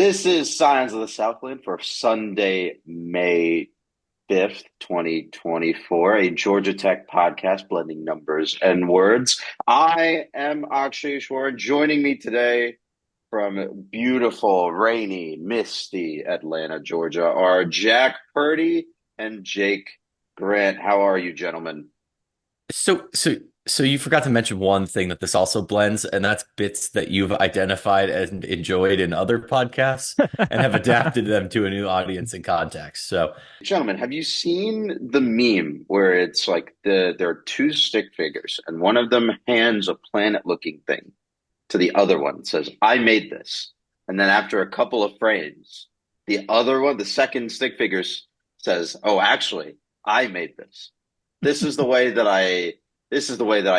This is Science of the Southland for Sunday, May 5th, 2024, a Georgia Tech podcast blending numbers and words. I am Akshay Easwaran. Joining me today from beautiful, rainy, misty Atlanta, Georgia are Jack Purdy and Jake Grant. How are you, gentlemen? So you forgot to mention one thing that this also blends, and that's bits that you've identified and enjoyed in other podcasts and have adapted them to a new audience and context. So Gentlemen, have you seen the meme where it's like there are two stick figures and one of them hands a planet-looking thing to the other one and says, I made this. And then after a couple of frames, the other one, the second stick figure says, oh, actually, I made this. This is the way that I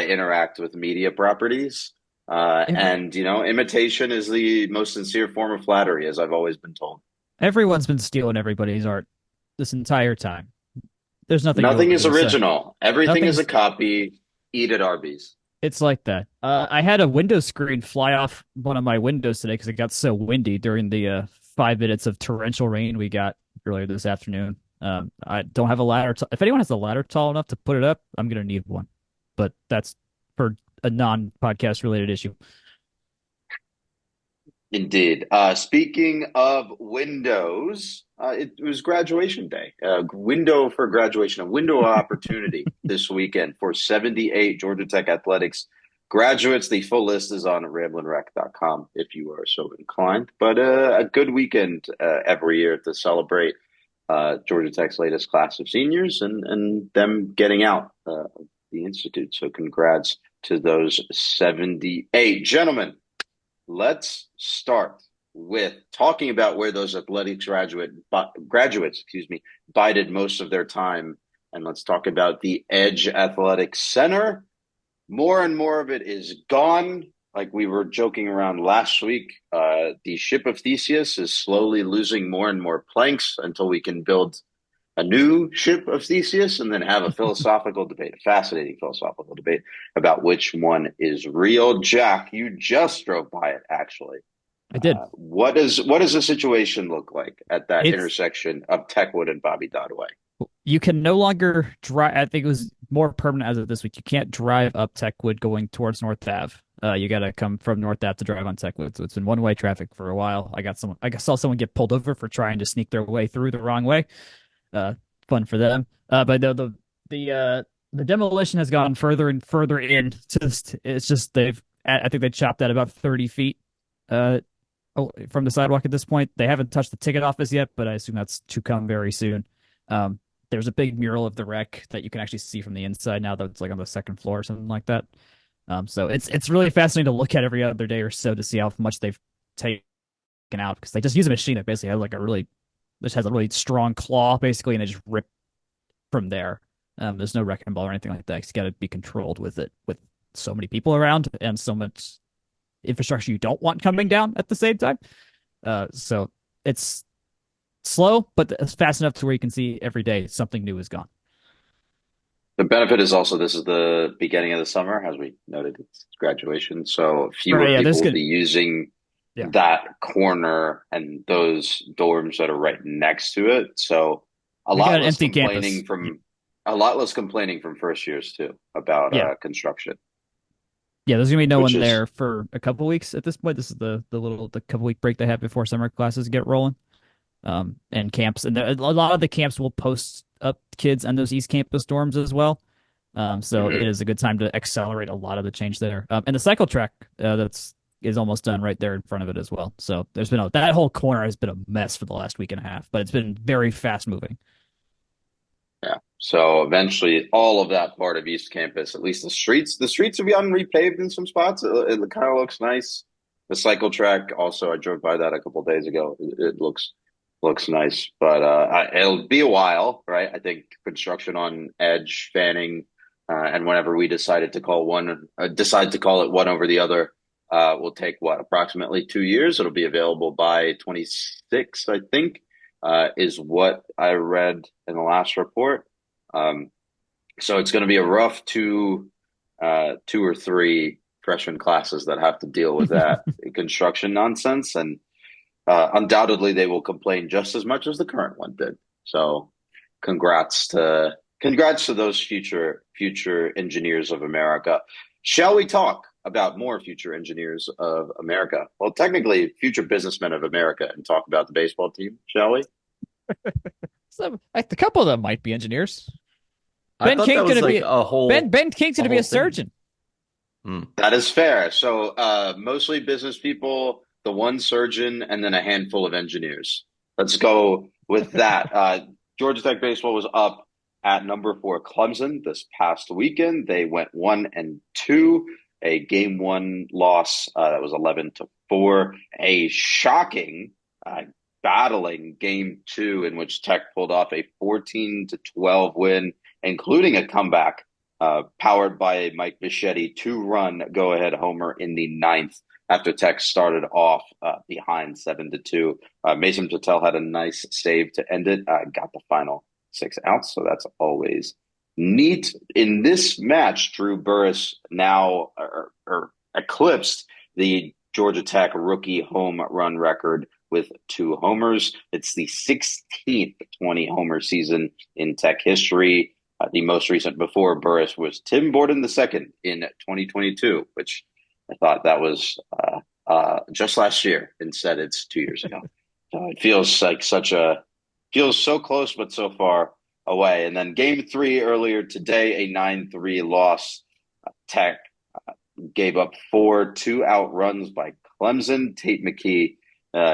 interact with media properties. Every, Imitation is the most sincere form of flattery, as I've always been told. everyone's been stealing everybody's art this entire time. There's nothing new Nothing under is the sun. original. Everything is a Nothing's. copy. Eat at Arby's. It's like that. I had a window screen fly off one of my windows today because it got so windy during the 5 minutes of torrential rain we got earlier this afternoon. I don't have a ladder. If anyone has a ladder tall enough to put it up, I'm gonna need one. But that's for a non-podcast related issue. Indeed. Speaking of windows, it was graduation day. Window for graduation, a window of opportunity this weekend for 78 Georgia Tech athletics graduates. The full list is on ramblinrec.com if you are so inclined. But a good weekend every year to celebrate Georgia Tech's latest class of seniors and them getting out of the institute. So congrats to those 78 gentlemen. Let's start with talking about where those athletics graduates, bided most of their time. And let's talk about the Edge Athletics Center. More and more of it is gone. Like we were joking around last week, the ship of Theseus is slowly losing more and more planks until we can build a new ship of Theseus and then have a philosophical debate, a fascinating philosophical debate about which one is real. Jack, you just drove by it, actually. I did. What does the situation look like at that It's intersection of Techwood and Bobby Dodaway? You can no longer drive. I think it was more permanent as of this week. You can't drive up Techwood going towards North Ave. You got to come from North Ave to drive on Techwood. So it's been one-way traffic for a while. I saw someone get pulled over for trying to sneak their way through the wrong way. Fun for them. But the demolition has gone further and further in. It's just I think they chopped at about 30 feet from the sidewalk at this point. They haven't touched the ticket office yet, but I assume that's to come very soon. There's a big mural of the wreck that you can actually see from the inside now that it's like on the second floor or something like that. So it's really fascinating to look at every other day or so to see how much they've taken out because they just use a machine that basically has a really strong claw basically, and they just rip from there. There's no wrecking ball or anything like that. It's got to be controlled with so many people around and so much infrastructure you don't want coming down at the same time. So it's slow, but it's fast enough to where you can see every day something new is gone. The benefit is also this is the beginning of the summer, as we noted, it's graduation. So fewer Right, yeah, people will be using yeah. that corner and those dorms that are right next to it. So We got an empty campus. a lot less complaining from first years too about Yeah. construction, Yeah, there's gonna be no which one is there for a couple weeks at this point. This is the couple week break they have before summer classes get rolling. And camps, and a lot of the camps will post up kids on those East Campus dorms as well. So it Mhm. is a good time to accelerate a lot of the change there. And the cycle track is almost done right there in front of it as well. So there's been that whole corner has been a mess for the last week and a half, but it's been very fast moving. Yeah. So eventually, all of that part of East Campus, at least the streets have gotten repaved in some spots. It kind of looks nice. The cycle track, also, I drove by that a couple of days ago. It looks nice, but it'll be a while, right? I think construction on Edge, Fanning, and whenever we decide to call it one over the other, will take approximately 2 years. It'll be available by 26, I think. Is what I read in the last report. Um, so it's going to be a rough two or three freshman classes that have to deal with that construction nonsense. And undoubtedly they will complain just as much as the current one did. So congrats to those future engineers of America. Shall we talk about more future engineers of America? Well, technically, future businessmen of America, and talk about the baseball team, shall we? So, a couple of them might be engineers. I thought that was like Ben King's gonna be a surgeon. That is fair. So mostly business people, the one surgeon, and then a handful of engineers. Let's go with that. Georgia Tech baseball was up at number 4 Clemson this past weekend. They went 1-2, a game 1 loss that was 11-4. A shocking, battling game 2 in which Tech pulled off a 14-12 win, including a comeback powered by a Mike Bichetti 2-run go-ahead homer in the 9th after Tech started off behind 7-2. Mason Patel had a nice save to end it, got the final 6 outs, so that's always neat. In this match, Drew Burress now eclipsed the Georgia Tech rookie home run record with 2 homers. It's the 16th 20-homer season in Tech history. The most recent before Burress was Tim Borden II in 2022, which I thought that was just last year. Instead, it's 2 years ago. So it feels like feels so close, but so far away. And then game 3 earlier today, a 9-3 loss. Tech gave up 4 2-out runs by Clemson. Tate McKee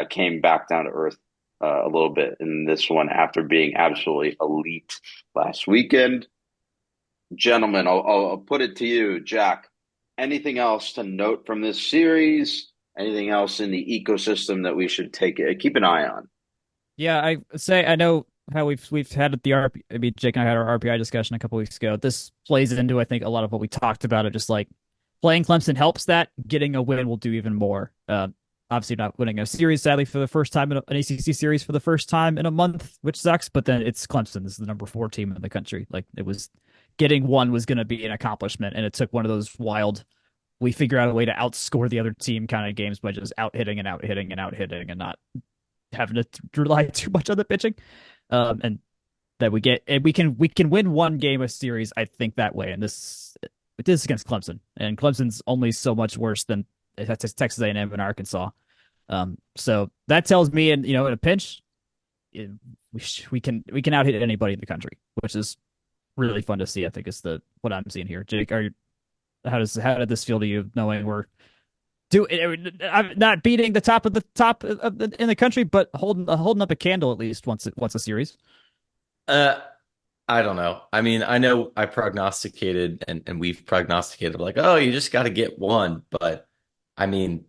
came back down to earth a little bit in this one after being absolutely elite last weekend. Gentlemen, I'll put it to you, Jack. Anything else to note from this series? Anything else in the ecosystem that we should keep an eye on? Yeah, I know how we've had the RP. I mean, Jake and I had our RPI discussion a couple weeks ago. This plays into, I think, a lot of what we talked about. It just like playing Clemson helps that. Getting a win will do even more. Obviously, not winning a series, sadly, for the first time in an ACC series for the first time in a month, which sucks. But then it's Clemson. This is the number 4 team in the country. Like, it was getting one was going to be an accomplishment, and it took one of those wild. We figure out a way to outscore the other team kind of games by just out hitting and and not having to rely too much on the pitching. And that we can win one game a series, I think, that way. And this is against Clemson, and Clemson's only so much worse than Texas A&M and Arkansas. So that tells me, in a pinch, we can out hit anybody in the country, which is really fun to see. I think is what I'm seeing here. Jake, how did this feel to you, knowing we're not beating the top in the country, but holding up a candle at least once a series? I don't know. I mean, I know I prognosticated and we've prognosticated like, oh, you just got to get one. But I mean,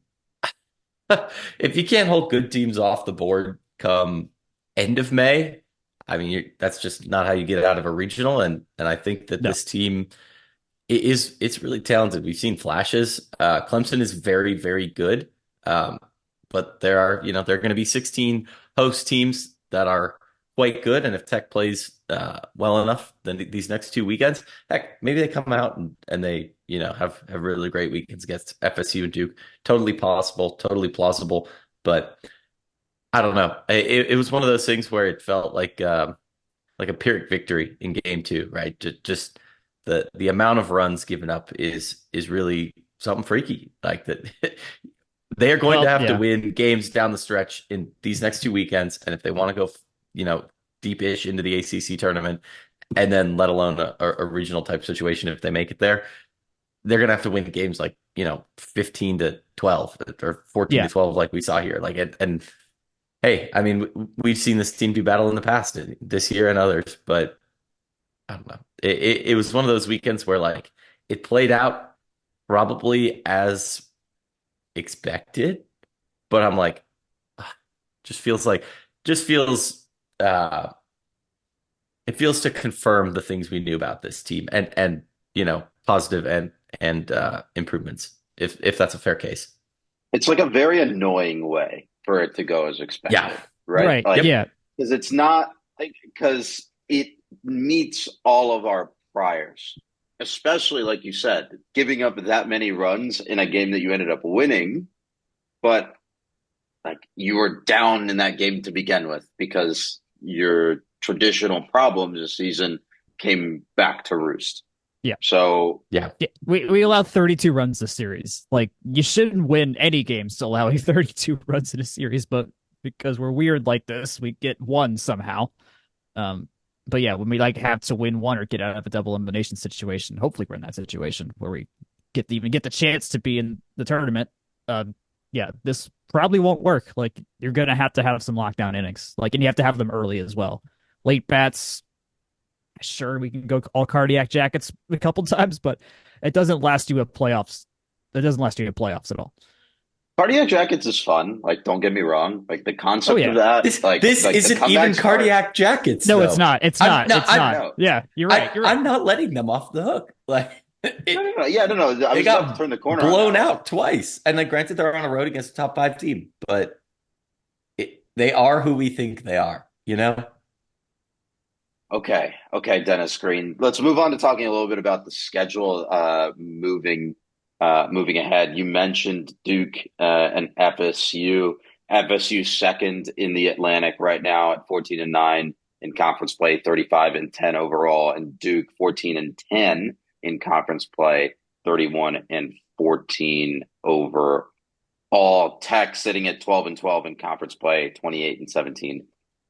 if you can't hold good teams off the board come end of May, I mean, that's just not how you get out of a regional. And I think that this team it's really talented. We've seen flashes. Clemson is very, very good. But there are, there are going to be 16 host teams that are quite good. And if Tech plays well enough, then these next 2 weekends, heck, maybe they come out and they, have really great weekends against FSU and Duke. Totally possible, totally plausible. But I don't know. It was one of those things where it felt like a Pyrrhic victory in game 2, right? Just the amount of runs given up is really something freaky. Like that. They are going to have to win games down the stretch in these next 2 weekends. And if they want to go, deep-ish into the ACC tournament, and then let alone a regional type situation, if they make it there, they're going to have to win games like, 15-12 or 14-12, like we saw here. Like, and hey, I mean, we've seen this team do battle in the past this year and others, but I don't know. It was one of those weekends where like it played out probably as expected, but I'm like, it feels to confirm the things we knew about this team and positive and improvements, if that's a fair case. It's like a very annoying way for it to go as expected. Yeah. Right. Like, yeah. Because it meets all of our priors, especially like you said, giving up that many runs in a game that you ended up winning. But like you were down in that game to begin with because your traditional problems this season came back to roost. Yeah. So Yeah. We allowed 32 runs this series. Like, you shouldn't win any games to allowing 32 runs in a series, but because we're weird like this, we get one somehow. But yeah, when we like have to win one or get out of a double elimination situation, hopefully we're in that situation where we even get the chance to be in the tournament. Yeah, this probably won't work. Like, you're gonna have to have some lockdown innings, like, and you have to have them early as well. Late bats, sure, we can go all cardiac jackets a couple times, but it doesn't last you a playoffs. It doesn't last you a playoffs at all. cardiac jackets is fun. Like, don't get me wrong. Like the Oh concept yeah, of that, This like this like the isn't even comebacks cardiac jackets, no, though. it's not. It's I'm not. no, It's I'm not. no. Yeah, you're right. You're right. I'm not letting them off the hook. Like No. Yeah, no. I they was about to got turn the corner on blown that one. out twice, and then granted they're on a road against a top 5 team, but they are who we think they are. You know? Okay, Dennis Green. Let's move on to talking a little bit about the schedule moving ahead. You mentioned Duke and FSU. FSU second in the Atlantic right now at 14-9 in conference play, 35-10 overall, and Duke 14-10 in conference play, 31-14 overall. Tech sitting at 12-12 in conference play, 28-17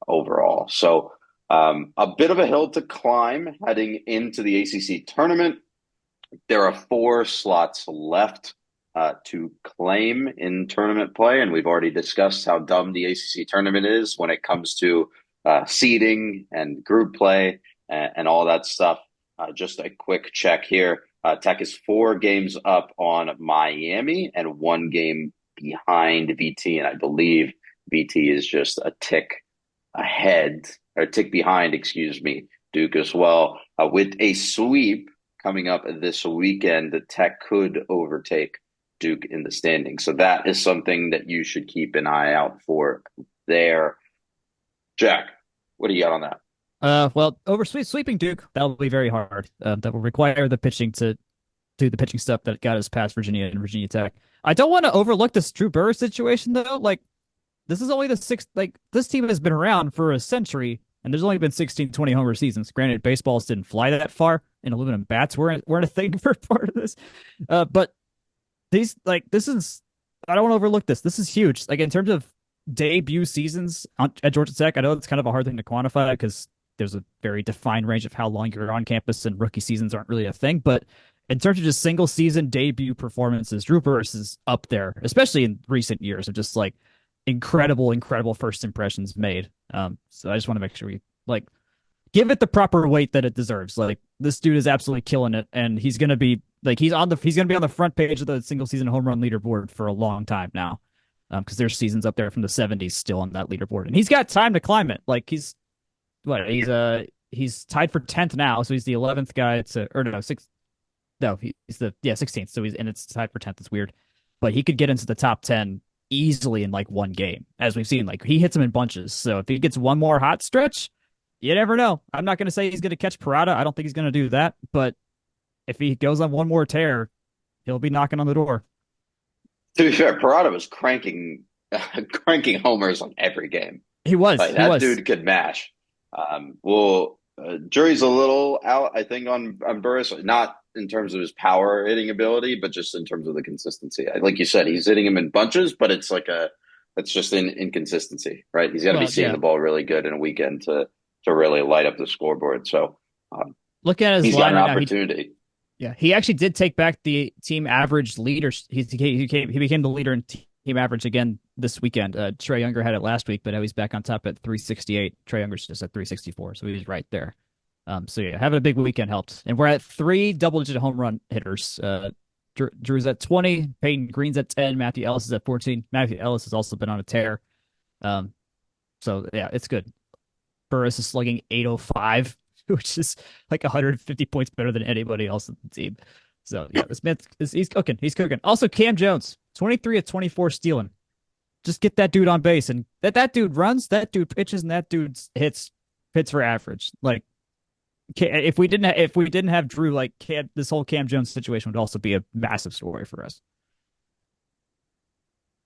overall. So a bit of a hill to climb heading into the ACC tournament. There are 4 slots left to claim in tournament play, and we've already discussed how dumb the ACC tournament is when it comes to seeding and group play and all that stuff. Just a quick check here. Tech is 4 games up on Miami and 1 game behind VT, and I believe VT is just a tick ahead or tick behind, excuse me, Duke as well. With a sweep coming up this weekend, the Tech could overtake Duke in the standings. So that is something that you should keep an eye out for there. Jack, what do you got on that? Well, sweeping Duke, that'll be very hard. That will require the pitching to do the pitching stuff that got us past Virginia and Virginia Tech. I don't want to overlook this Drew Burress situation though. Like, this is only the 6th. Like, this team has been around for a century, and there's only been 16, 20 homer seasons. Granted, baseballs didn't fly that far, and aluminum bats weren't a thing for part of this. But this is, I don't want to overlook this. This is huge. Like, in terms of debut seasons at Georgia Tech, I know it's kind of a hard thing to quantify because there's a very defined range of how long you're on campus, and rookie seasons aren't really a thing. But in terms of just single season debut performances, Drew Burress is up there, especially in recent years, of just like incredible first impressions made. So I just want to make sure we like give it the proper weight that it deserves. Like, this dude is absolutely killing it, and he's gonna be like he's gonna be on the front page of the single season home run leaderboard for a long time now. Because there's seasons up there from the 70s still on that leaderboard, and he's got time to climb it. Like, he's tied for 10th now, so he's the 11th guy to, or no, 6th. No, he's the 16th. So and it's tied for 10th. It's weird, but he could get into the top 10 easily in like one game, as we've seen. Like, he hits them in bunches. So if he gets one more hot stretch, you never know. I'm not going to say he's going to catch Parada. I don't think he's going to do that. But if he goes on one more tear, he'll be knocking on the door. To be fair, Parada was cranking homers on every game. He was. Like, that dude could mash. Jury's a little out, I think, on Burris, not in terms of his power hitting ability, but just in terms of the consistency. Like you said, he's hitting him in bunches, but it's just inconsistency, right? He's got to be seeing the ball really good in a weekend to really light up the scoreboard. So look at his he's got an opportunity. He actually did take back the team average leader. He became the leader in team average again this weekend. Trey Younger had it last week, but now he's back on top at 368. Trey Younger's just at 364, so he's right there. So yeah, having a big weekend helped. And we're at 3 double-digit home run hitters. Drew's at 20, Peyton Green's at 10, Matthew Ellis is at 14. Matthew Ellis has also been on a tear. So yeah, it's good. Burris is slugging 805, which is like 150 points better than anybody else on the team. So yeah, this man, he's cooking. He's cooking. Also, Cam Jones, 23 of 24 stealing. Just get that dude on base, and that dude runs, that dude pitches, and that dude hits for average. Like, if we didn't have Drew, like, this whole Cam Jones situation would also be a massive story for us.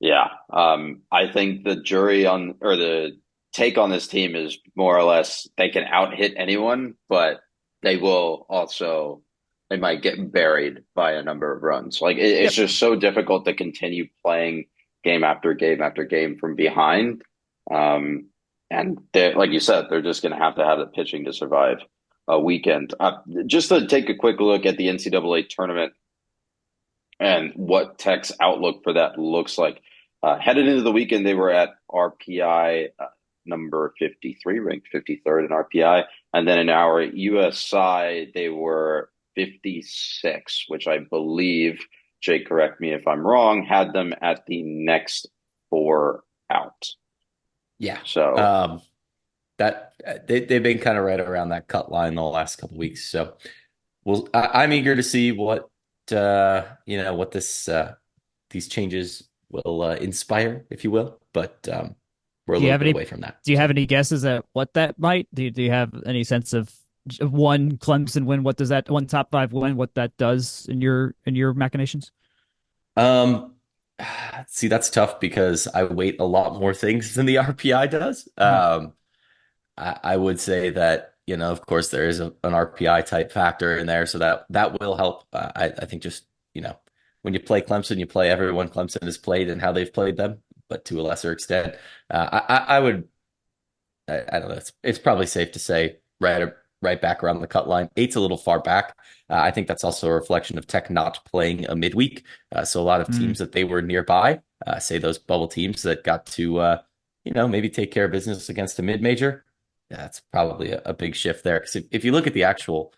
Yeah. I think the jury on or the take on this team is more or less they can out hit anyone, but they will also they might get buried by a number of runs. Like it's Yep. just so difficult to continue playing game after game after game from behind. Um, and like you said, they're just going to have the pitching to survive a weekend. Just to take a quick look at the NCAA tournament and what Tech's outlook for that looks like. Headed into the weekend, they were at RPI number 53, ranked 53rd in RPI. And then in our US side, they were 56, which I believe, Jake, correct me if I'm wrong, had them at the next four out. Yeah. So, That they've been kind of right around that cut line the last couple of weeks. So I'm eager to see what what this these changes will inspire, if you will. But we're a Do you little have bit any away from that. do you So have any guesses at what that might? Do you have any sense of one Clemson win? What does that one top five win? What that does in your machinations? um see, that's tough because I weight a lot more things than the RPI does. Mhm. I would say that, of course, there is an RPI type factor in there, so that will help. I think just, when you play Clemson, you play everyone Clemson has played and how they've played them, but to a lesser extent. I would, I don't know, it's probably safe to say right back around the cut line. Eight's a little far back. I think that's also a reflection of Tech not playing a midweek. So a lot of Mm. teams that they were nearby, say those bubble teams that got to, maybe take care of business against a mid-major. That's probably a big shift there. Because if you look at the actual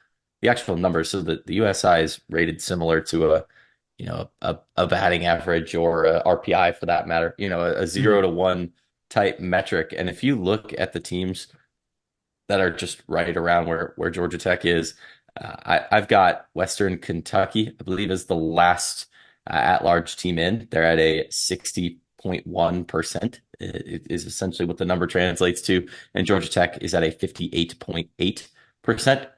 numbers, so the USI is rated similar to a batting average or a RPI for that matter, a Mhm. 0 to 1 type metric. And if you look at the teams that are just right around where Georgia Tech is, I've got Western Kentucky, I believe, is the last at-large team in. They're at a 60.1%. It is essentially what the number translates to. And Georgia Tech is at a 58.8%.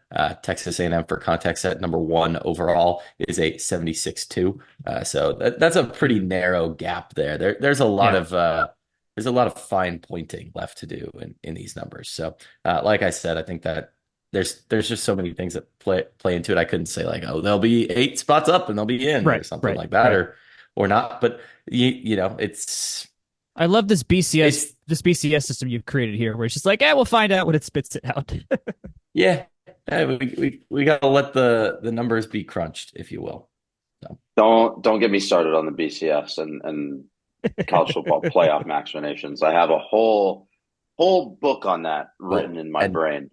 Texas A&M, for context, at number one overall is a 76.2. So that's a pretty Mm. narrow gap there. There's a lot Yeah. of fine pointing left to do in these numbers. So, like I said, I think that there's just so many things that play into it. I couldn't say like, oh, they'll be 8 spots up and they'll be in or Right. something Right. like that, Right. or not. But it's I love this BCS it's this BCS system you've created here, where it's just like, we'll find out when it spits it out. yeah. We got to let the numbers be crunched, if you will. So don't get me started on the BCS and college football playoff machinations. I have a whole book on that written well, in my and brain.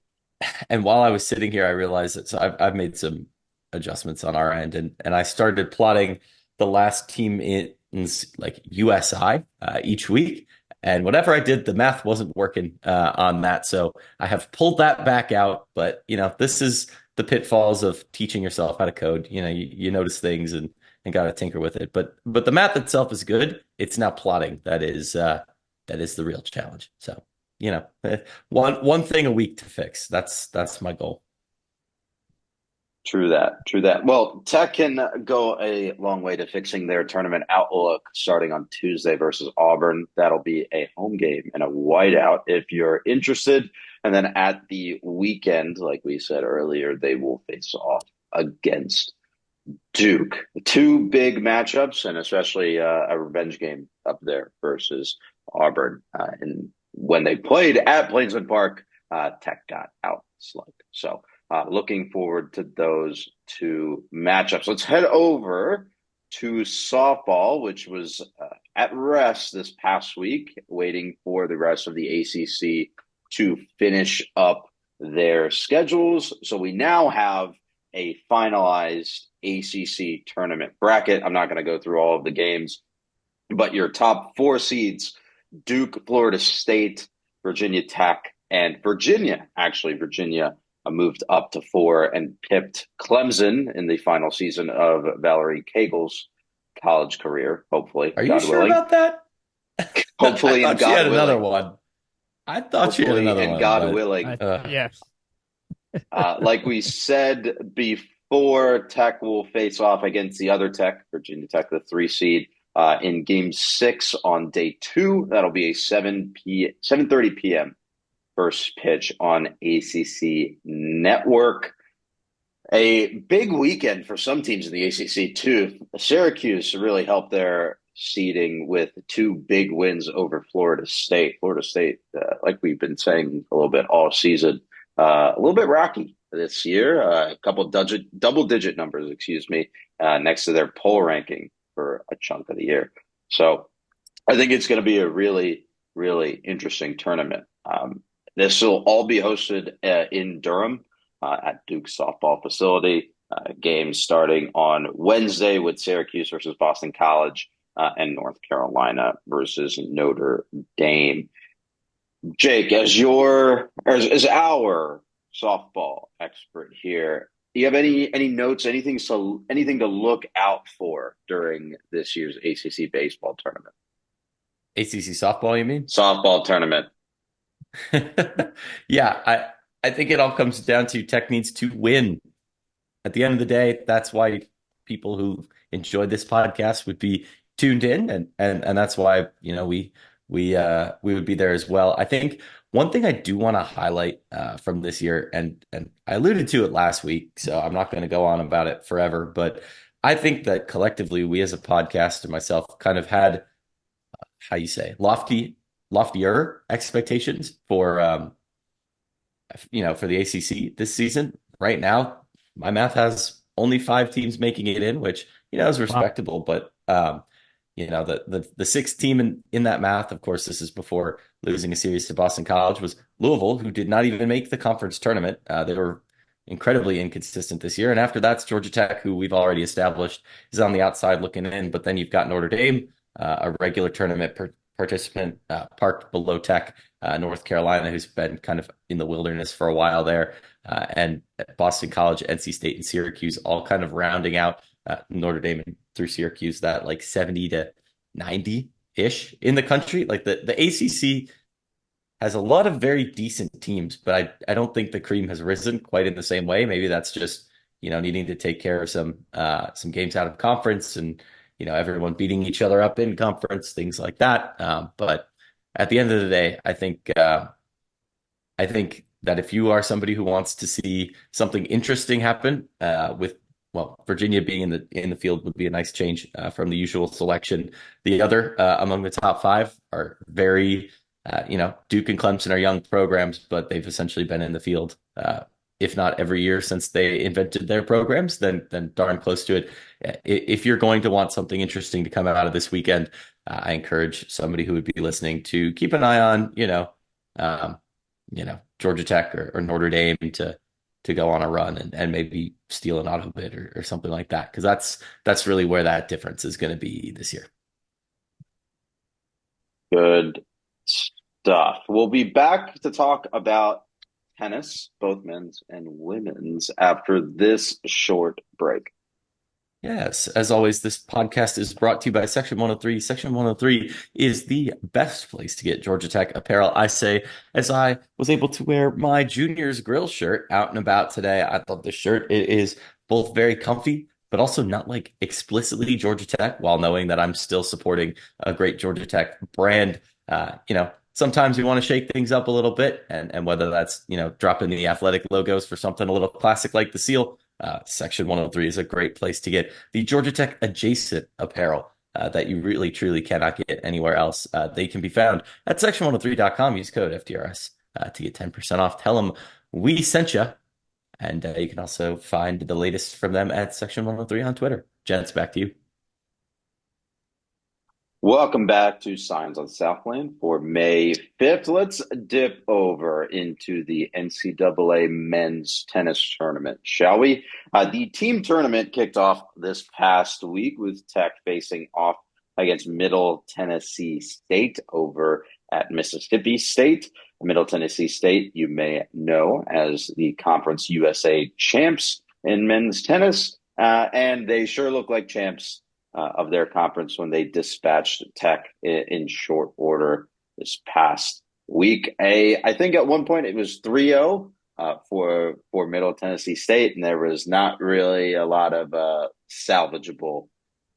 while I was sitting here, I realized that, so I've made some adjustments on our end, and I started plotting the last team in like USI each week. And whatever I did, the math wasn't working on that. So I have pulled that back out. But this is the pitfalls of teaching yourself how to code. You notice things and got to tinker with it. But the math itself is good. It's now plotting that is the real challenge. So one thing a week to fix. That's my goal. True that. True that. Well, Tech can go a long way to fixing their tournament outlook starting on Tuesday versus Auburn. That'll be a home game and a whiteout if you're interested. And then at the weekend, like we said earlier, they will face off against Duke. Two big matchups, and especially a revenge game up there versus Auburn. And when they played at Plainsman Park, Tech got outslugged. So looking forward to those two matchups. Let's head over to softball, which was at rest this past week, waiting for the rest of the ACC to finish up their schedules. So we now have a finalized ACC tournament bracket. I'm not going to go through all of the games, but your top four seeds: Duke, Florida State, Virginia Tech, and Virginia. Actually, Virginia moved up to four and pipped Clemson in the final season of Valerie Cagle's college career, hopefully, Are you God sure willing. about that? I Hopefully and thought she had God another willing. one. I thought she had Hopefully another and one, God but willing. Yeah. Like we said before, Tech will face off against the other Tech, Virginia Tech, the 3 seed. in Game 6 on day 2. That'll be a 7:30 p.m. first pitch on ACC Network. A big weekend for some teams in the ACC, too. Syracuse really helped their seeding with 2 big wins over Florida State. Florida State, like we've been saying a little bit all season, a little bit rocky this year. A couple double-digit numbers, next to their poll ranking for a chunk of the year. So I think it's going to be a really, really interesting tournament. This will all be hosted in Durham at Duke's softball facility. Games starting on Wednesday with Syracuse versus Boston College and North Carolina versus Notre Dame. Jake, as our softball expert here, do you have any notes, anything to look out for during this year's ACC baseball tournament? ACC softball, you mean? Softball tournament. Yeah, I think it all comes down to Tech needs to win. At the end of the day, that's why people who enjoy this podcast would be tuned in, and that's why we would be there as well. I think one thing I do want to highlight from this year, and I alluded to it last week, so I'm not going to go on about it forever, but I think that collectively we as a podcast and myself kind of had loftier expectations for for the ACC this season. Right now, my math has only 5 teams making it in, which is respectable. Wow. But the 6th team in that math, of course, this is before losing a series to Boston College, was Louisville, who did not even make the conference tournament. They were incredibly inconsistent this year. And after that's Georgia Tech, who we've already established is on the outside looking in. But then you've got Notre Dame, a regular tournament participant, parked below Tech, North Carolina, who's been kind of in the wilderness for a while there, and Boston College, NC State, and Syracuse all kind of rounding out Notre Dame through Syracuse, that like 70 to 90-ish in the country. Like the ACC has a lot of very decent teams, but I don't think the cream has risen quite in the same way. Maybe that's just needing to take care of some games out of conference, and everyone beating each other up in conference, things like that. But at the end of the day, I think that if you are somebody who wants to see something interesting happen, Virginia being in the field would be a nice change from the usual selection. The other among the top 5 are very, Duke and Clemson are young programs, but they've essentially been in the field, if not every year since they invented their programs, then darn close to it. If you're going to want something interesting to come out of this weekend, I encourage somebody who would be listening to keep an eye on, Georgia Tech or Notre Dame to go on a run and maybe steal an auto bid or something like that, because that's really where that difference is going to be this year. Good stuff. We'll be back to talk about tennis, both men's and women's, after this short break. Yes, as always, this podcast is brought to you by Section 103. Section 103 is the best place to get Georgia Tech apparel, I say, as I was able to wear my Juniors Grill shirt out and about today. I thought this shirt, it is both very comfy, but also not like explicitly Georgia Tech, while knowing that I'm still supporting a great Georgia Tech brand. Sometimes we want to shake things up a little bit, and whether that's, dropping the athletic logos for something a little classic like the seal, Section 103 is a great place to get the Georgia Tech adjacent apparel that you really, truly cannot get anywhere else. They can be found at section103.com. Use code FDRS to get 10% off. Tell them we sent you. And you can also find the latest from them at Section 103 on Twitter. Gents, back to you. Welcome back to Signs on Southland for May 5th. Let's dip over into the NCAA men's tennis tournament, shall we? The team tournament kicked off this past week with Tech facing off against Middle Tennessee State over at Mississippi State. Middle Tennessee State, you may know as the Conference USA champs in men's tennis, and they sure look like champs of their conference when they dispatched Tech in short order this past week. I think at one point it was 3-0 for Middle Tennessee State, and there was not really a lot of salvageable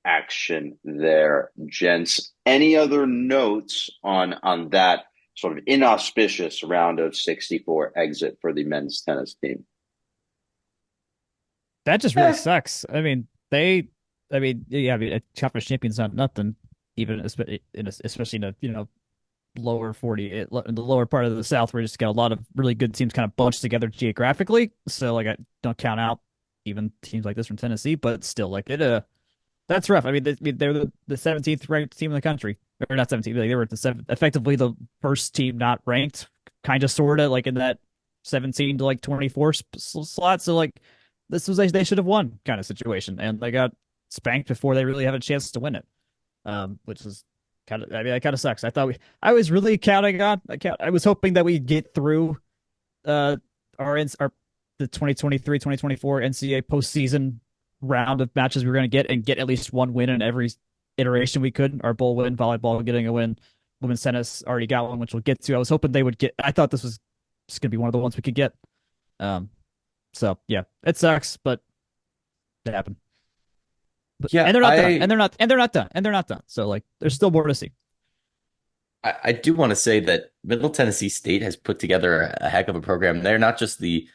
action there, gents. Any other notes on that sort of inauspicious round of 64 exit for the men's tennis team? That just really sucks. I mean, a conference champion's not nothing, even especially in a lower 40, in the lower part of the South, where you just got a lot of really good teams kind of bunched together geographically. So like I don't count out even teams like this from Tennessee, but still like that's rough. I mean, they're the 17th ranked team in the country, or not 17th. Like they were effectively the first team not ranked, kind of sort of like in that 17 to like 24 slot. So like they should have won kind of situation, and they got spanked before they really have a chance to win it. Which is kind of, I mean, that kind of sucks. I was really counting on, I was hoping that we'd get through our the 2023-2024 NCAA postseason round of matches we were going to get, and get at least one win in every iteration we could. Our bowl win, volleyball getting a win, women's tennis already got one, which we'll get to. I was hoping they would get. I thought this was just going to be one of the ones we could get. So yeah, it sucks, but it happened. But, Yeah, and they're not done. And they're not done. So like, there's still more to see. I do want to say that Middle Tennessee State has put together a heck of a program. They're not just the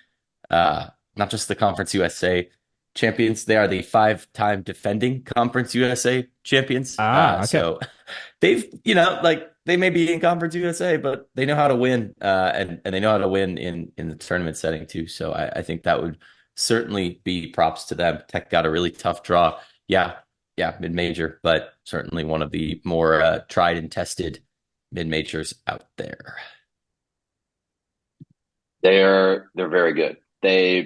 Conference USA champions. They are the 5-time defending Conference USA champions. Okay. So they've, like they may be in Conference USA, but they know how to win, and they know how to win in the tournament setting too. So I think that would certainly be props to them. Tech got a really tough draw. Yeah, mid-major, but certainly one of the more tried and tested mid-majors out there. They're very good. They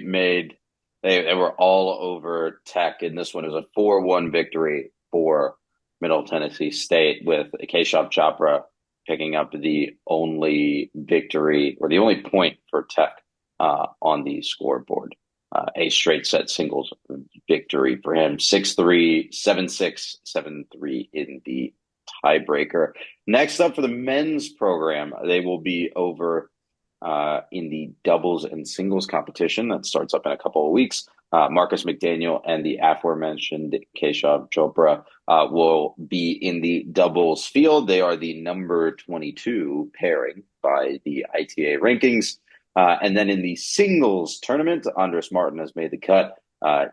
were all over Tech in this one. It was a 4-1 victory for Middle Tennessee State, with Keshav Chopra picking up the only victory, or the only point for Tech on the scoreboard. A straight set singles victory for him. 6-3, 7-6, 7-3 in the tiebreaker. Next up for the men's program, they will be over in the doubles and singles competition that starts up in a couple of weeks. Marcus McDaniel and the aforementioned Keshav Chopra will be in the doubles field. They are the number 22 pairing by the ITA rankings. And then in the singles tournament, Andres Martin has made the cut.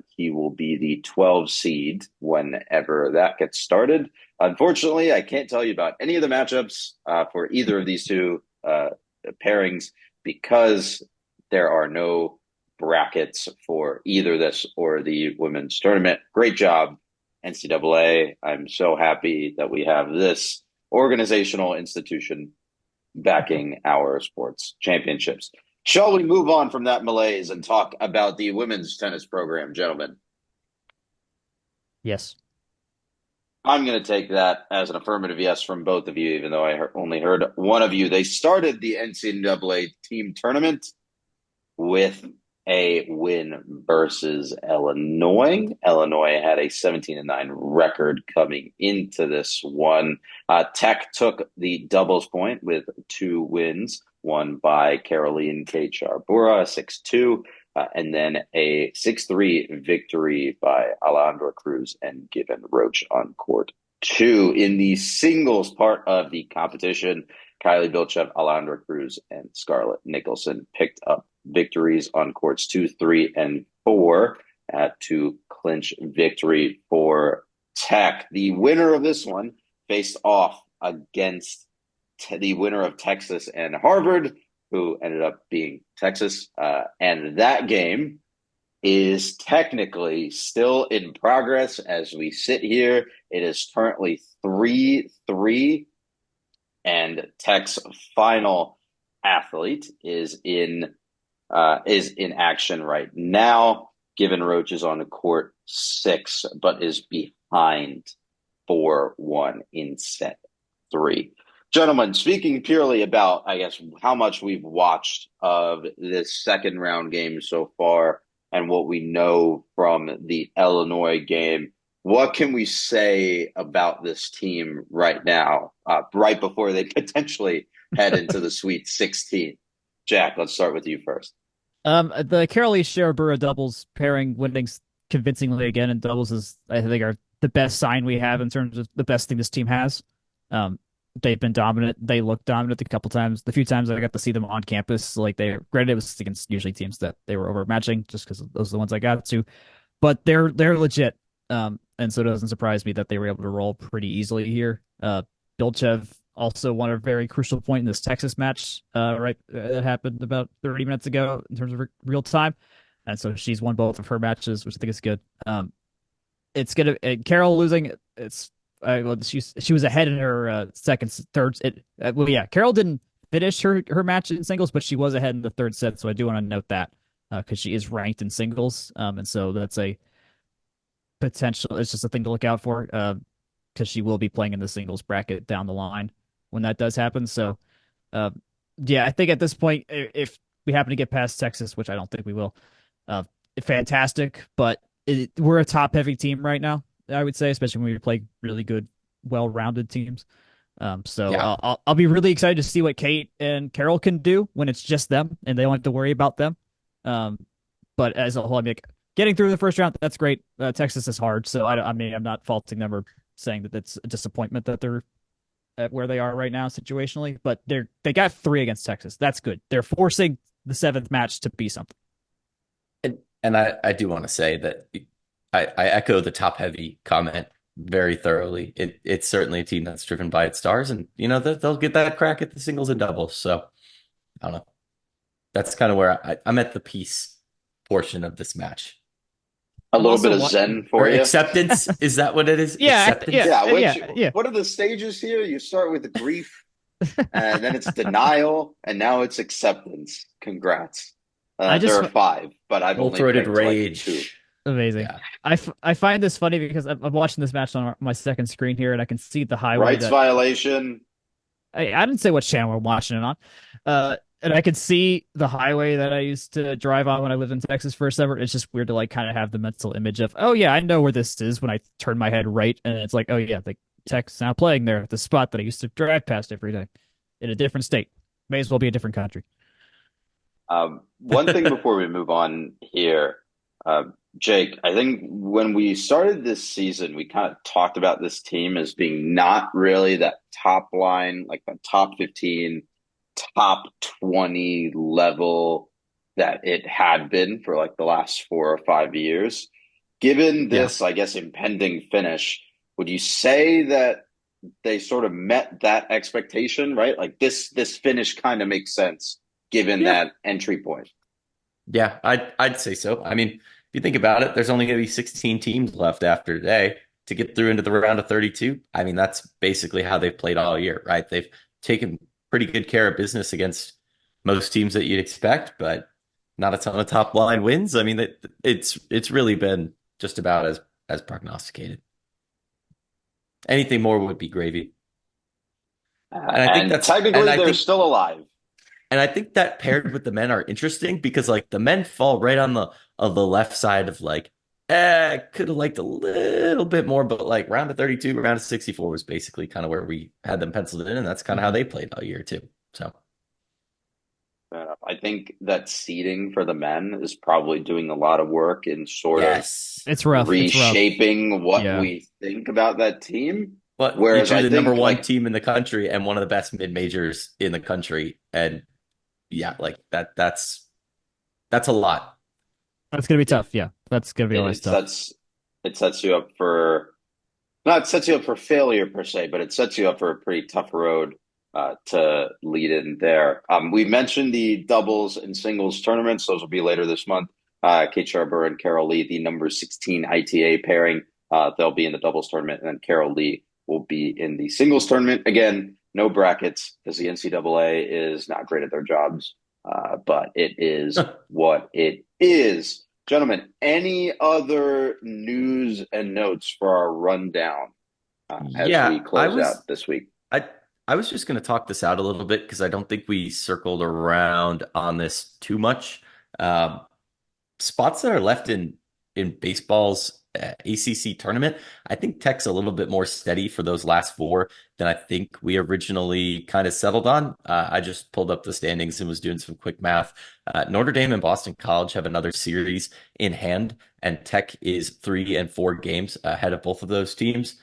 He will be the 12 seed whenever that gets started. Unfortunately, I can't tell you about any of the matchups for either of these two pairings, because there are no brackets for either this or the women's tournament. Great job, NCAA. I'm so happy that we have this organizational institution backing our sports championships. Shall we move on from that malaise and talk about the women's tennis program, gentlemen? Yes. I'm going to take that as an affirmative yes from both of you, even though I only heard one of you. They started the NCAA team tournament with a win versus Illinois. Illinois had a 17-9 record coming into this one. Tech took the doubles point with 2 wins, one by Caroline K. Charbura, 6-2, and then a 6-3 victory by Alejandra Cruz and Given Roach on court 2. In the singles part of the competition, Kylie Bilchev, Alejandra Cruz, and Scarlett Nicholson picked up victories on courts 2, 3, and 4 to clinch victory for Tech. The winner of this one faced off against the winner of Texas and Harvard, who ended up being Texas. And that game is technically still in progress as we sit here. It is currently 3-3, and Tech's final athlete is in action right now. Given Roach is on court 6, but is behind 4-1 in set 3. Gentlemen, speaking purely about, I guess, how much we've watched of this second round game so far and what we know from the Illinois game, what can we say about this team right now, right before they potentially head into the Sweet 16? Jack, let's start with you first. The Carolee Sherabura doubles pairing winning convincingly again, and doubles is, I think, our the best sign we have in terms of the best thing this team has. Um, they've been dominant. They look dominant a couple times. The few times I got to see them on campus, like they granted it was against usually teams that they were overmatching, just because those are the ones I got to. But they're legit. And so it doesn't surprise me that they were able to roll pretty easily here. Bilchev also won a very crucial point in this Texas match, right? That happened about 30 minutes ago in terms of real time. And so she's won both of her matches, which I think is good. It's gonna Carol losing. It's well, she was ahead in her second, third. Well, yeah, Carol didn't finish her match in singles, but she was ahead in the third set. So I do want to note that because she is ranked in singles, and so that's a potential. It's just a thing to look out for because she will be playing in the singles bracket down the line when that does happen. So, uh, yeah, I think at this point, if we happen to get past Texas, which I don't think we will, uh, fantastic. But we're a top heavy team right now, I would say, especially when we play really good, well rounded teams. So Yeah. I'll be really excited to see what Kate and Carol can do when it's just them and they don't have to worry about them. Um, but as a whole, I mean, getting through the first round, that's great. Texas is hard, so I mean, I'm not faulting them or saying that it's a disappointment that they're at where they are right now situationally. But they got 3 against Texas. That's good. They're forcing the 7th match to be something. And I do want to say that I echo the top heavy comment very thoroughly. It's certainly a team that's driven by its stars, and they'll get that crack at the singles and doubles. So I don't know. That's kind of where I'm at the peace portion of this match. A I'm little bit also of Zen Or for you. acceptance, is that what it is? Yeah, Acceptance? yeah. What are the stages here? You start with grief, and then it's denial, and now it's acceptance. Congrats. I There just are 5, but I've only Full-throated picked like 2. rage. amazing. Yeah. I find this funny because I'm watching this match on my second screen here, and I can see the highway Rights that violation. I didn't say what channel we're watching it on. And I could see the highway that I used to drive on when I lived in Texas for a summer. It's just weird to like kind of have the mental image of, oh yeah, I know where this is when I turn my head right, and it's like, oh yeah, the Tech's now playing there at the spot that I used to drive past every day in a different state. May as well be a different country. One thing before we move on here, uh, Jake, I think when we started this season, we kind of talked about this team as being not really that top line, like the top 15, top 20 level that it had been for like the last 4 or 5 years. Given Yeah. this, I guess, impending finish, would you say that they sort of met that expectation, right? Like this finish kind of makes sense given Yeah. that entry point. Yeah, I'd say so. I mean, if you think about it, there's only going to be 16 teams left after today to get through into the round of 32. I mean, that's basically how they've played all year, right? They've taken pretty good care of business against most teams that you'd expect, but not a ton of top line wins. I mean, it's really been just about as prognosticated. Anything more would be gravy. And I think And that's technically, and I they're think still alive. And I think that paired with the men are interesting because like the men fall right on the left side of like, could have liked a little bit more, but like round of 32, round of 64 was basically kind of where we had them penciled in, and that's kind of how they played all year too. So I think that seeding for the men is probably doing a lot of work in sort of yes. It's rough. It's rough. reshaping what Yeah. we think about that team. But you Whereas drew I the number think one like team in the country and one of the best mid majors in the country. And yeah, like that's a lot. That's gonna be tough. Yeah, that's gonna be it, always it tough. sets it sets you up for not sets you up for failure per se, but it sets you up for a pretty tough road to lead in there. We mentioned the doubles and singles tournaments; those will be later this month. Kate Sharber and Carol Lee, the number 16 ITA pairing, they'll be in the doubles tournament, and then Carol Lee will be in the singles tournament. Again, no brackets because the NCAA is not great at their jobs, but it is what it is. Gentlemen, any other news and notes for our rundown as we Yeah, close out this week? I I was just going to talk this out a little bit because I don't think we circled around on this too much. Um, Spots that are left in baseball's ACC tournament. I think Tech's a little bit more steady for those last four than I think we originally kind of settled on. I just pulled up the standings and was doing some quick math. Notre Dame and Boston College have another series in hand, and Tech is 3 and 4 games ahead of both of those teams,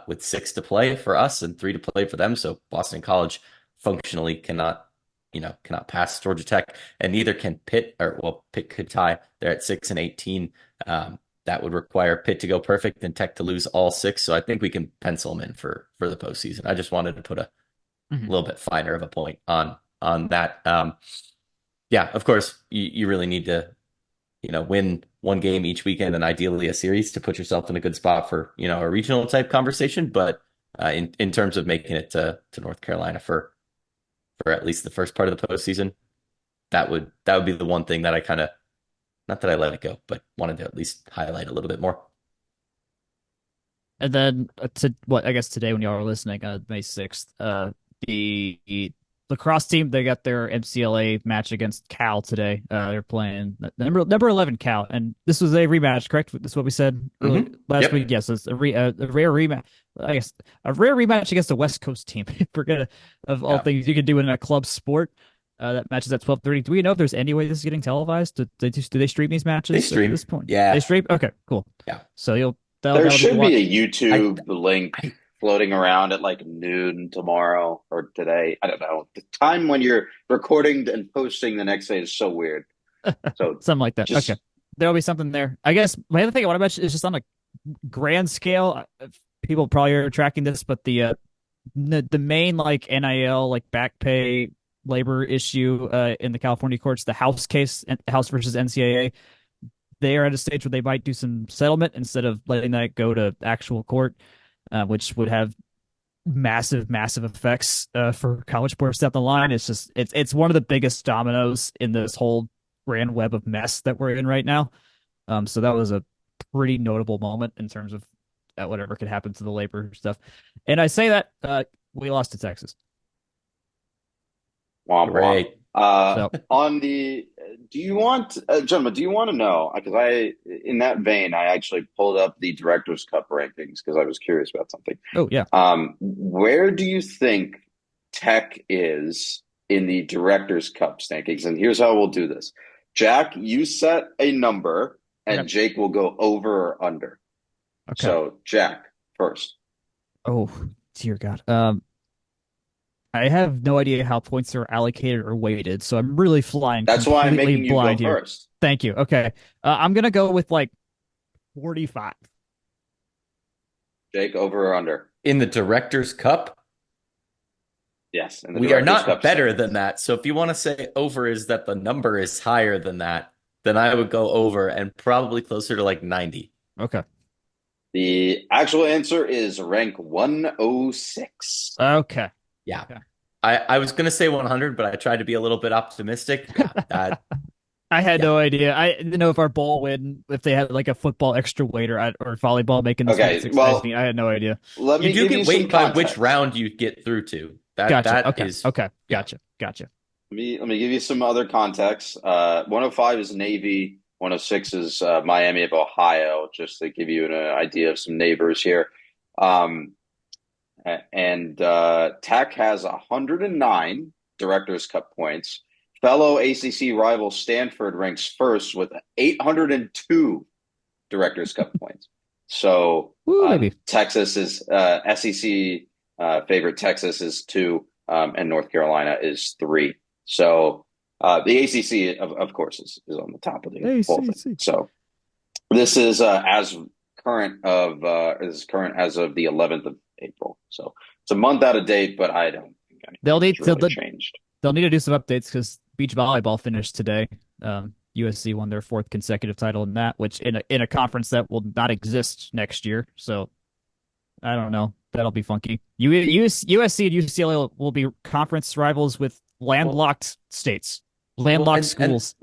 with 6 to play for us and 3 to play for them. So Boston College functionally cannot pass Georgia Tech, and neither can Pitt. Pitt could tie. They're at 6 and 18. That would require Pitt to go perfect and Tech to lose all 6. So I think we can pencil them in for the postseason. I just wanted to put a little bit finer of a point on that. Yeah, of course, you really need to win one game each weekend and ideally a series to put yourself in a good spot for a regional type conversation. But in terms of making it to North Carolina for at least the first part of the postseason, that would be the one thing that I kind of, not that I let it go, but wanted to at least highlight a little bit more. And then I guess today when y'all are listening, May 6th, the lacrosse team, they got their MCLA match against Cal today. They're playing number 11 Cal, and this was a rematch, correct? This is what we said last week. Yes, it's a rare rematch. I guess a rare rematch against a West Coast team. Forget of all things you can do in a club sport. That match is at 12:30. Do we know if there's any way this is getting televised? Do they stream these matches They stream at this point? Yeah, they stream. Okay, cool. Yeah. So there should be a YouTube link floating around at like noon tomorrow or today. I don't know. The time when you're recording and posting the next day is so weird. So something like that. Okay, there'll be something there. I guess my other thing I want to mention is just on a grand scale. People probably are tracking this, but the main like NIL like back pay labor issue in the California courts, the House case, House versus NCAA, they are at a stage where they might do some settlement instead of letting that go to actual court, which would have massive effects for college sports down the line. It's one of the biggest dominoes in this whole grand web of mess that we're in right now. So that was a pretty notable moment in terms of whatever could happen to the labor stuff. And I say that we lost to Texas. Right. On the, do you want, gentlemen, do you want to know? Because in that vein, I actually pulled up the Directors Cup rankings because I was curious about something. Oh, yeah. Where do you think Tech is in the Directors Cup standings? And here's how we'll do this. Jack, you set a number, and Jake will go over or under. Okay. So, Jack, first. Oh, dear God. I have no idea how points are allocated or weighted, so I'm really flying. That's why I'm making you go first. Thank you. Okay. I'm going to go with like 45. Jake, over or under? In the Directors Cup? Yes. We are not better than that. So if you want to say over is that the number is higher than that, then I would go over and probably closer to like 90. Okay. The actual answer is rank 106. Okay. Yeah. Okay. I was going to say 100, but I tried to be a little bit optimistic. Yeah, I had no idea. I didn't know if our ball win, if they had like a football extra weight or volleyball making this. Okay, well, I had no idea. Let me you do get weight by which round you get through to. Gotcha. Okay. Gotcha. Let me give you some other context. 105 is Navy. 106 is Miami of Ohio, just to give you an idea of some neighbors here. And Tech has 109 Directors Cup points. Fellow ACC rival Stanford ranks first with 802 Directors Cup points. So Texas is SEC favorite. Texas is 2, and North Carolina is 3. So the ACC, of course, is on the top of the whole thing. So this is as current as of the 11th of April. So it's a month out of date, but I don't think anything's changed. They'll need to do some updates because beach volleyball finished today. USC won their 4th consecutive title in that, which in a conference that will not exist next year. So I don't know. That'll be funky. USC and UCLA will be conference rivals with landlocked states, landlocked schools.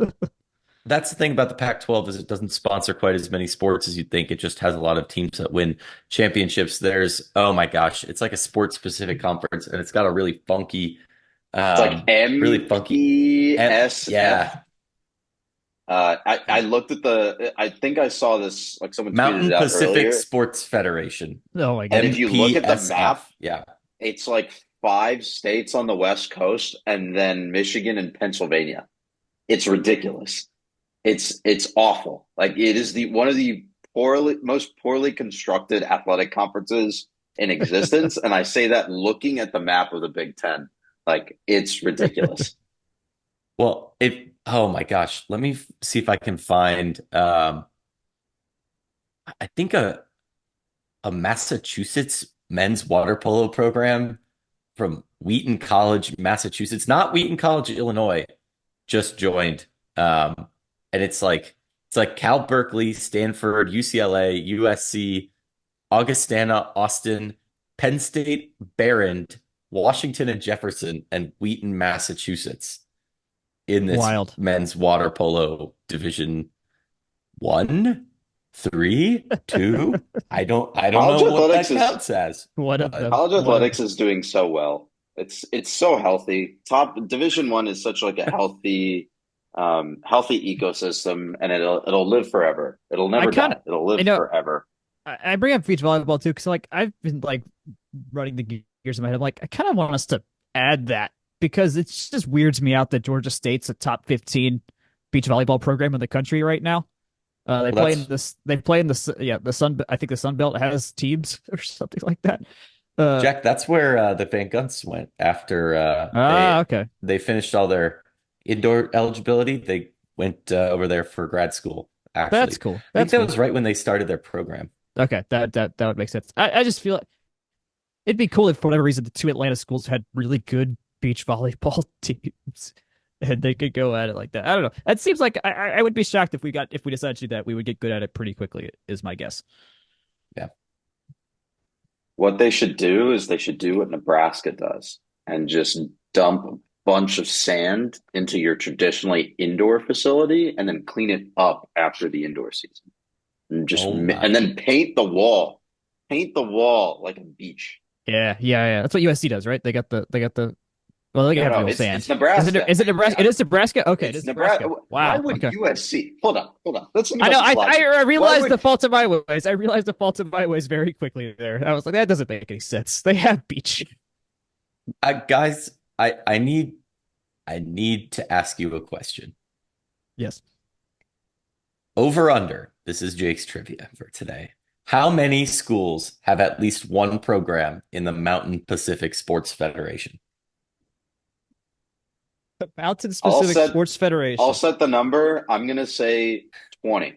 That's the thing about the Pac-12 is it doesn't sponsor quite as many sports as you'd think. It just has a lot of teams that win championships. There's, oh my gosh, it's like a sports-specific conference, and it's got a really funky, it's like really funky MTSF. Yeah, I looked at I think I saw this, like someone tweeted it Mountain out Pacific earlier. Sports Federation, Oh my And god. if you look at the map, MPSF. Yeah. it's like five states on the West Coast and then Michigan and Pennsylvania. It's ridiculous. It's awful. Like it is the one of the most poorly constructed athletic conferences in existence. And I say that looking at the map of the Big Ten. Like it's ridiculous. Well, oh my gosh, let me see if I can find I think a Massachusetts men's water polo program from Wheaton College, Massachusetts, not Wheaton College, Illinois, just joined. And it's like Cal Berkeley, Stanford, UCLA, USC, Augustana, Austin, Penn State, Behrend, Washington and Jefferson, and Wheaton, Massachusetts in this Wild. men's water polo division one, three, two. I don't College know what that athletics is counts as. What of But the college what of athletics is doing so well. It's so healthy. Top Division One is such like a healthy ecosystem, and it'll live forever. It'll I never kind die. of It'll you live know forever. I bring up beach volleyball too because like I've been like running the gears in my head. I'm like I kind of want us to add that because it just weirds me out that Georgia State's a top 15 beach volleyball program in the country right now. They Well, play in that's this. They play in the Sun. I think the Sun Belt has teams or something like that. Uh, Jack. That's where the Van Gunts went after okay. they finished all their indoor eligibility. They went over there for grad school. That's Actually, cool. I think That's that cool. was right when they started their program. Okay, that would make sense. I just feel like it'd be cool if for whatever reason the two Atlanta schools had really good beach volleyball teams and they could go at it like that. I don't know. It seems like I would be shocked if we decided to do that. We would get good at it pretty quickly, is my guess. Yeah. What they should do is they should do what Nebraska does and just dump a bunch of sand into your traditionally indoor facility and then clean it up after the indoor season. Oh And my. then paint the wall. Paint the wall like a beach. Yeah. That's what USC does, right? They got the well, they No, have no, real it's sand. Is it Nebraska. is it Nebraska? Yeah, It is Nebraska? Okay, it it's is Nebraska. Nebraska. Why Wow. would Okay. USC? Hold on. Let's think I about know. this logic. I Why realized the would fault of my ways. I realized the fault of my ways very quickly there. I was like, that doesn't make any sense. They have beach. Guys, I need to ask you a question. Yes. Over under. This is Jake's trivia for today. How many schools have at least one program in the Mountain Pacific Sports Federation? The Mountain I'll Specific set Sports I'll Federation. set the number. I'm gonna say 20.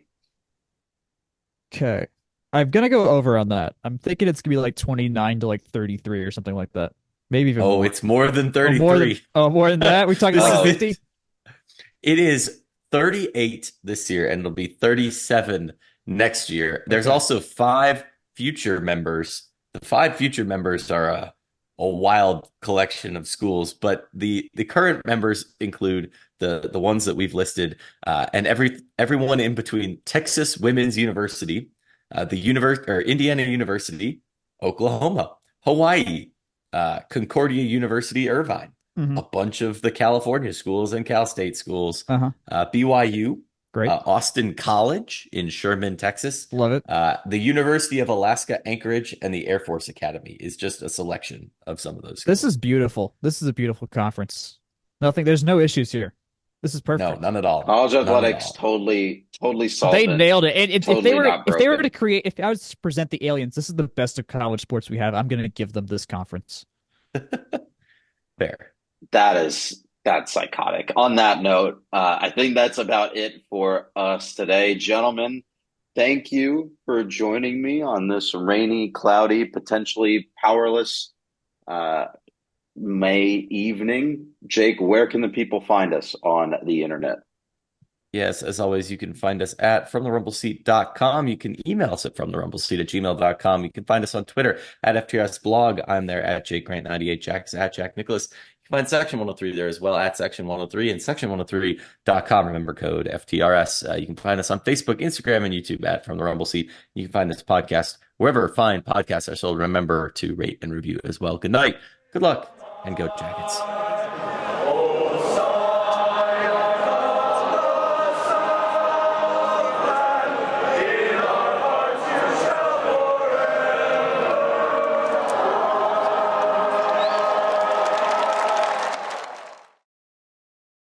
Okay. I'm gonna go over on that. I'm thinking it's gonna be like 29 to like 33 or something like that. Maybe even Oh, more. it's more than More than 33. more than that. We're talking This like Oh, is 50. it is 38 this year and it'll be 37 next year. There's Okay. also five future members. The five future members are a wild collection of schools, but the current members include the ones that we've listed, and everyone in between: Texas Women's University, the Indiana University, Oklahoma, Hawaii, Concordia University, Irvine, Hmm. a bunch of the California schools and Cal State schools, Uh-huh. BYU, Great. Austin College in Sherman, Texas, Love it. the University of Alaska Anchorage, and the Air Force Academy is just a selection of some of those This schools. is beautiful. This is a beautiful conference. There's no issues here. This is No, perfect. none at all. college None at athletics all. totally They solved it. nailed it. And Totally not if they were to broken. create if I was to present the aliens, this is the best of college sports we have. I'm gonna give them this conference. Fair. That's psychotic. On that note, I think that's about it for us today, gentlemen. Thank you for joining me on this rainy, cloudy, potentially powerless uh, May evening. Jake, where can the people find us on the internet? Yes, as always, you can find us at fromtherumbleseat.com. You can email us at fromtherumbleseat@gmail.com. You can find us on Twitter at FTRS blog. I'm there at JakeGrant98. Jack's at Jack Nicholas. You can find Section 103 there as well at Section 103 and section103.com. Remember code FTRS. You can find us on Facebook, Instagram, and YouTube at From the Rumble Seat. You can find this podcast wherever fine podcasts are sold. Remember to rate and review as well. Good night, good luck, and go Jackets.